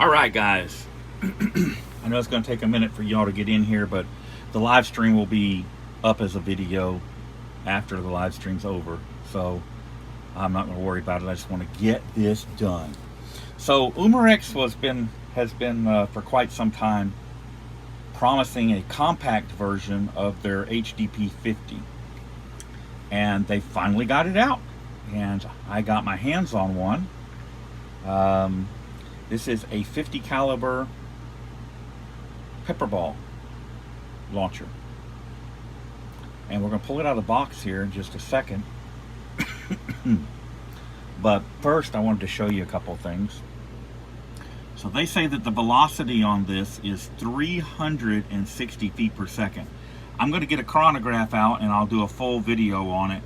All right, guys. I know it's going to take a minute for y'all to get in here, but the live stream will be up as a video after the live stream's over. So I'm not going to worry about it. I just want to get this done. So Umarex has been for quite some time promising a compact version of their HDP50, and they finally got it out, and I got my hands on one. This is a 50 caliber pepper ball launcher, and we're going to pull it out of the box here in just a second. But first I wanted to show you a couple of things. So they say that the velocity on this is 360 feet per second. I'm going to get a chronograph out and I'll do a full video on it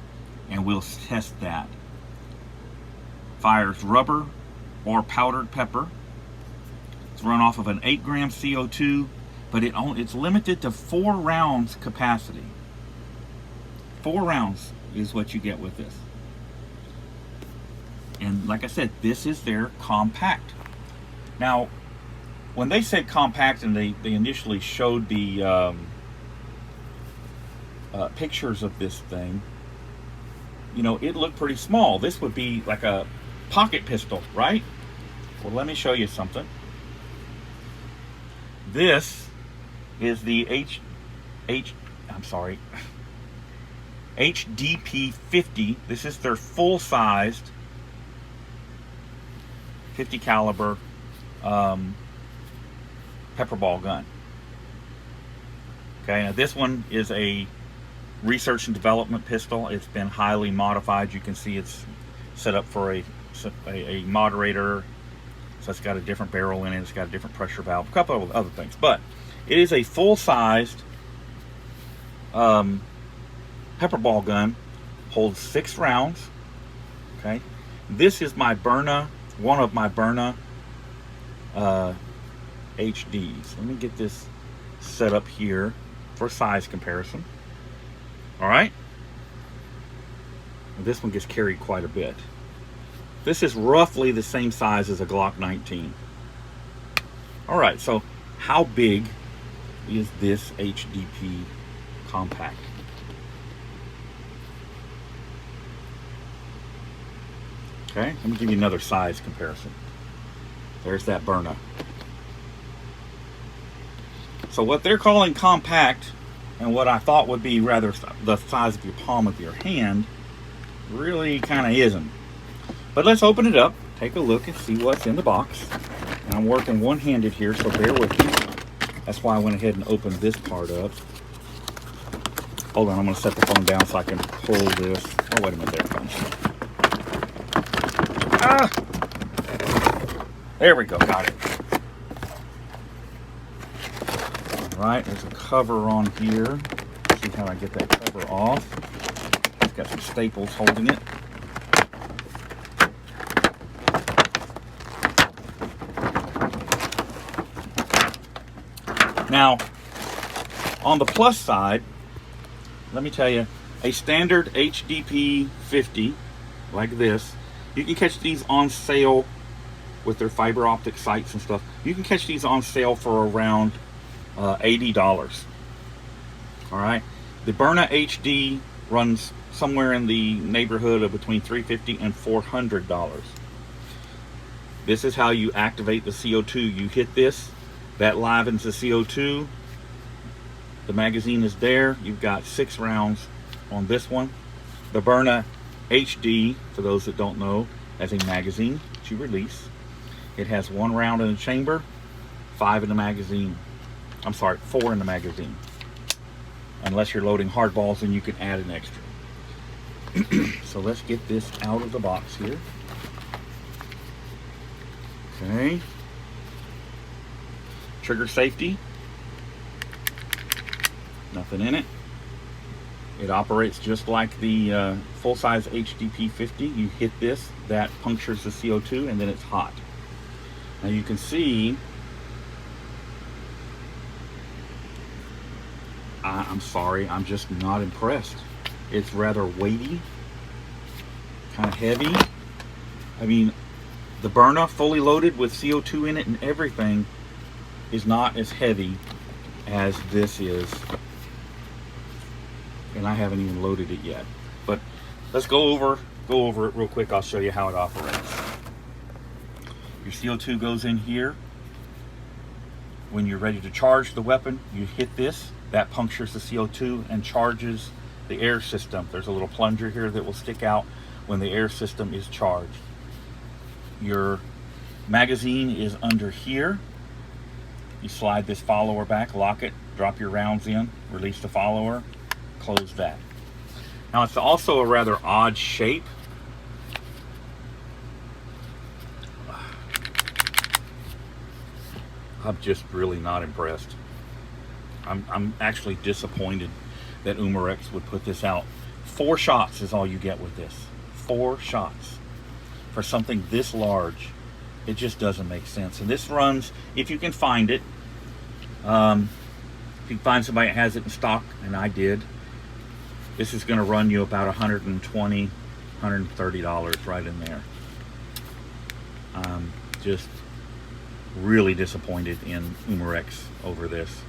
and we'll test that. Fires rubber or powdered pepper. It's run off of an 8-gram CO2, but it's limited to 4 rounds capacity. 4 rounds is what you get with this. And like I said, this is their compact. Now, when they said compact and they initially showed the pictures of this thing, you know, it looked pretty small. This would be like a pocket pistol, right? Well, let me show you something. This is the HDP50. This is their full-sized 50 caliber pepper ball gun. Okay, now this one is a research and development pistol. It's been highly modified. You can see it's set up for a moderator, so it's got a different barrel in it. It's got a different pressure valve, a couple of other things, but it is a full-sized pepper ball gun. Holds 6 rounds. Okay, this is my Berna, one of my Berna HDs. Let me get this set up here for size comparison. All right, this one gets carried quite a bit. This is roughly the same size as a Glock 19. All right, so how big is this HDP compact? Okay, let me give you another size comparison. There's that Berna. So what they're calling compact, and what I thought would be rather the size of your palm of your hand, really kind of isn't. But let's open it up, take a look and see what's in the box. And I'm working one-handed here, so bear with me. That's why I went ahead and opened this part up. Hold on, I'm going to set the phone down so I can pull this. Oh, wait a minute, there it comes. Ah! There we go, got it. All right, there's a cover on here. See how I get that cover off. It's got some staples holding it. Now, on the plus side, let me tell you, a standard HDP 50 like this, you can catch these on sale with their fiber optic sites and stuff. You can catch these on sale for around $80. All right, the Berna HD runs somewhere in the neighborhood of between $350 and $400. This is how you activate the CO2. You hit this, that livens the CO2. The magazine is there. You've got 6 rounds on this one. The Berna HD, for those that don't know, as a magazine that you release. It has 1 round in the chamber, 5 in the magazine. I'm sorry, 4 in the magazine. Unless you're loading hardballs, then you can add an extra. So let's get this out of the box here. Okay. Trigger safety. Nothing in it. It operates just like the full-size HDP50. You hit this, that punctures the CO2, and then it's hot. Now you can see, I'm sorry, I'm just not impressed. It's rather weighty, kind of heavy. I mean, The Berna, fully loaded with CO2 in it and everything, is not as heavy as this is. And I haven't even loaded it yet. But let's go over it real quick. I'll show you how it operates. Your CO2 goes in here. When you're ready to charge the weapon, you hit this. That punctures the CO2 and charges the air system. There's a little plunger here that will stick out when the air system is charged. Your magazine is under here. You slide this follower back, lock it, drop your rounds in, release the follower, close that. Now it's also a rather odd shape. I'm just really not impressed. I'm actually disappointed that Umarex would put this out. 4 shots is all you get with this. 4 shots for something this large. It just doesn't make sense. And this runs, if you can find it, if you find somebody that has it in stock, and I did, this is going to run you about $120, $130 right in there. Just really disappointed in Umarex over this.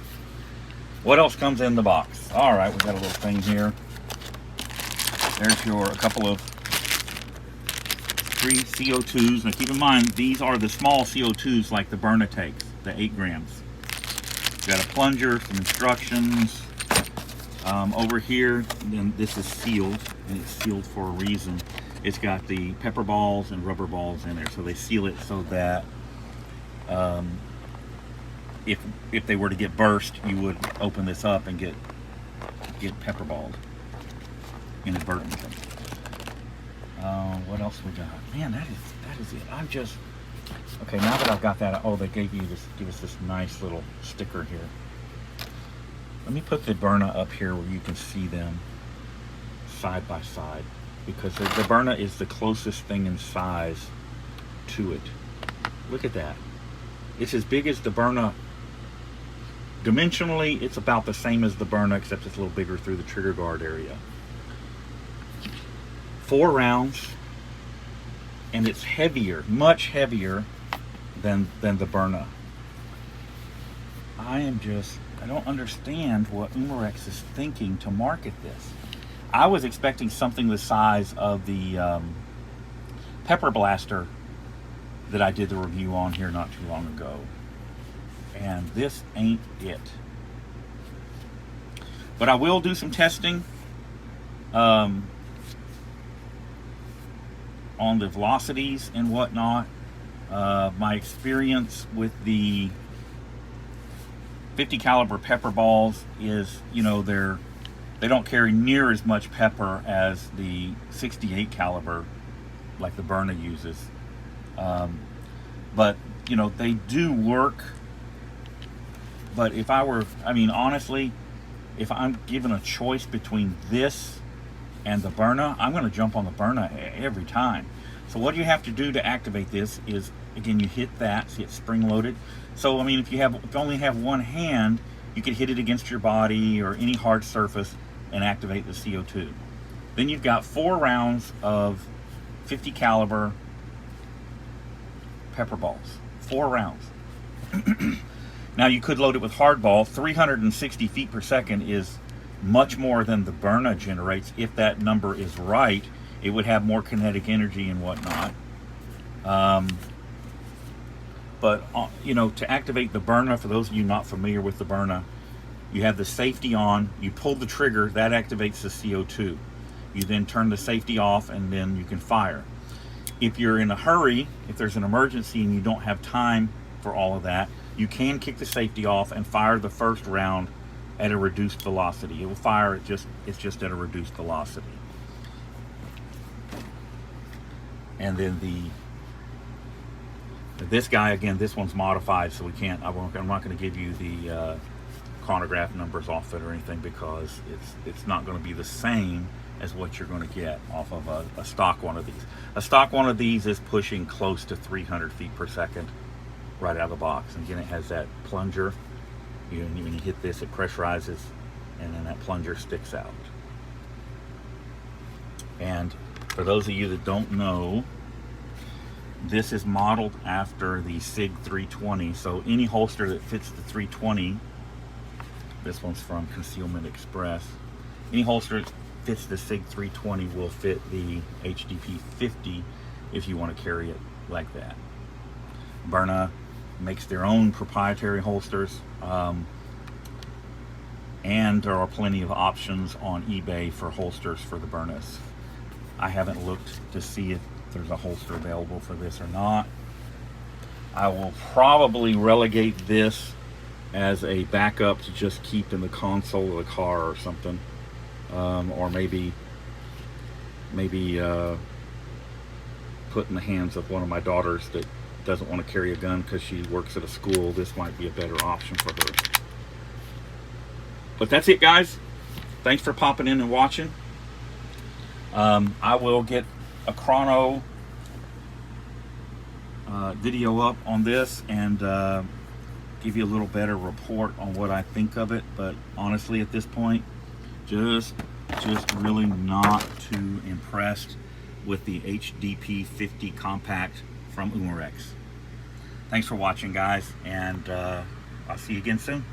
What else comes in the box? All right, we got a little thing here. There's a couple of 3 CO2s. Now keep in mind, these are the small CO2s like the Berna takes, the 8 grams. Got a plunger, some instructions. Over here, then this is sealed, and it's sealed for a reason. It's got the pepper balls and rubber balls in there, so they seal it so that if they were to get burst, you would open this up and get pepper balled inadvertently. What else we got? Man, that is it. I'm just okay now that I've got that. Oh, they give us this nice little sticker here. Let me put the Berna up here where you can see them side by side, because the Berna is the closest thing in size to it. Look at that. It's as big as the Berna. Dimensionally, it's about the same as the Berna, except it's a little bigger through the trigger guard area. 4 rounds, and it's heavier, much heavier than the Berna. I don't understand what Umarex is thinking to market this. I was expecting something the size of the Pepper Blaster that I did the review on here not too long ago. And this ain't it. But I will do some testing on the velocities and whatnot. My experience with the 50 caliber pepper balls is, they don't carry near as much pepper as the 68 caliber like the Berna uses. But they do work. But honestly, if I'm given a choice between this and the Berna, I'm going to jump on the Berna every time. So what you have to do to activate this is, again, you hit that, see it's spring loaded. So if you only have one hand, you could hit it against your body or any hard surface and activate the CO2. Then you've got 4 rounds of 50 caliber pepper balls. 4 rounds. Now you could load it with hardball. 360 feet per second is much more than the Berna generates. If that number is right, it would have more kinetic energy and whatnot. But to activate the Berna, for those of you not familiar with the Berna, you have the safety on, you pull the trigger, that activates the CO2. You then turn the safety off, and then you can fire. If you're in a hurry, if there's an emergency and you don't have time for all of that, you can kick the safety off and fire the first round at a reduced velocity. It will fire, it's just at a reduced velocity. And then this guy, again, this one's modified, so I'm not going to give you the chronograph numbers off it or anything, because it's not going to be the same as what you're going to get off of a stock one of these. A stock one of these is pushing close to 300 feet per second right out of the box. And again, it has that plunger. When you hit this, it pressurizes, and then that plunger sticks out. And for those of you that don't know, This is modeled after the SIG 320, so any holster that fits the 320, this one's from Concealment Express, any holster that fits the SIG 320 will fit the HDP50 if you want to carry it like that. Byrna makes their own proprietary holsters, and there are plenty of options on eBay for holsters for the Byrnas. I haven't looked to see if there's a holster available for this or not. I will probably relegate this as a backup to just keep in the console of the car or something, or maybe put in the hands of one of my daughters that doesn't want to carry a gun because she works at a school. This might be a better option for her. But that's it, guys. Thanks for popping in and watching. I will get a chrono video up on this and give you a little better report on what I think of it. But honestly, at this point, just really not too impressed with the HDP50 compact from Umarex. Thanks for watching, guys, and I'll see you again soon.